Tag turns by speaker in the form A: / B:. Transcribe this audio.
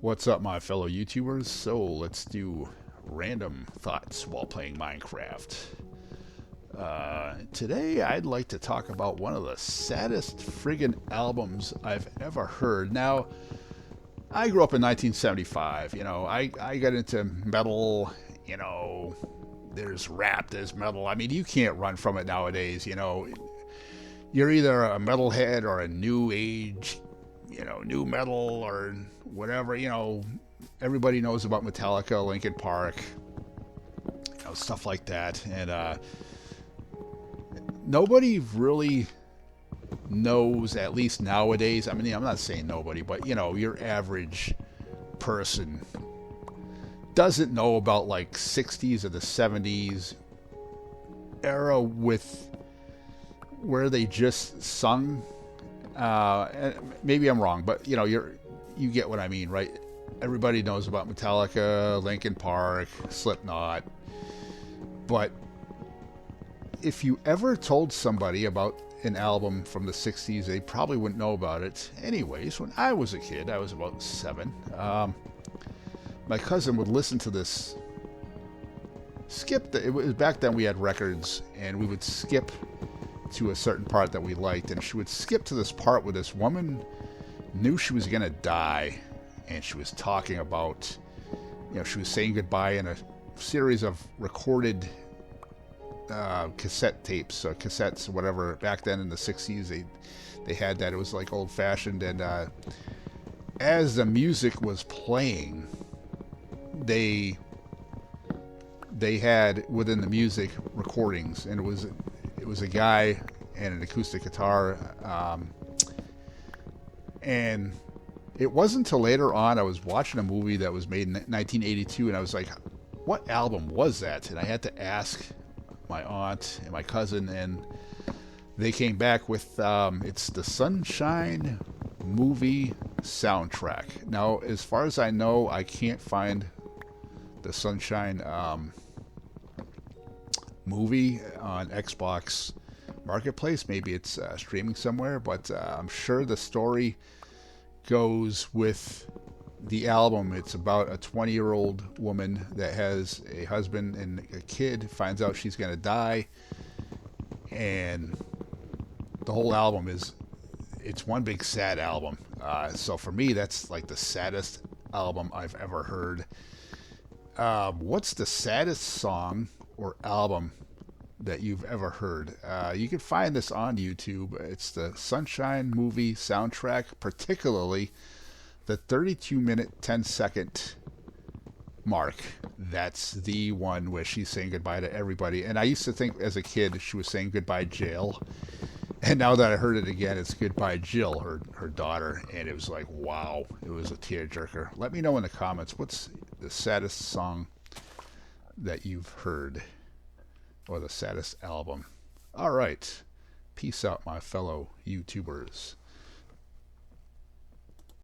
A: What's up, my fellow YouTubers? So let's do random thoughts while playing Minecraft. Today, I'd like to talk about one of the saddest friggin' albums I've ever heard. Now, I grew up in 1975. I got into metal. There's rap, there's metal. I mean, you can't run from it nowadays. You're either a metalhead or a new age, new metal or whatever. Everybody knows about Metallica, Linkin Park, stuff like that. And nobody really knows, at least nowadays. I mean, I'm not saying nobody, but your average person doesn't know about like 60s or the 70s era with where they just sung. And maybe I'm wrong, but you get what I mean, right? Everybody knows about Metallica, Linkin Park, Slipknot, but if you ever told somebody about an album from the 60s, they probably wouldn't know about it. Anyways, when I was a kid, I was about 7. My cousin would listen to this. It was back then we had records, and we would skip to a certain part that we liked, and she would skip to this part where this woman knew she was gonna die, and she was talking about, she was saying goodbye in a series of recorded cassette tapes, cassettes, whatever. Back then in the 60s, they had that. It was like old fashioned, and as the music was playing, they had within the music recordings, and it was a guy and an acoustic guitar, and it wasn't until later on I was watching a movie that was made in 1982, and I was like, what album was that? And I had to ask my aunt and my cousin, and they came back with it's the Sunshine movie soundtrack. Now, as far as I know, I can't find the Sunshine movie on Xbox Marketplace. Maybe it's streaming somewhere, but I'm sure the story goes with the album. It's about a 20-year-old woman that has a husband and a kid, finds out she's going to die, and the whole album it's one big sad album. So for me, that's like the saddest album I've ever heard. What's the saddest song or album that you've ever heard? You can find this on YouTube. It's the Sunshine movie soundtrack, particularly the 32-minute, 10-second mark. That's the one where she's saying goodbye to everybody. And I used to think as a kid she was saying goodbye Jill. And now that I heard it again, it's Goodbye Jill, her daughter. And it was like, wow, it was a tearjerker. Let me know in the comments, what's the saddest song that you've heard, or the saddest album? All right. Peace out, my fellow YouTubers.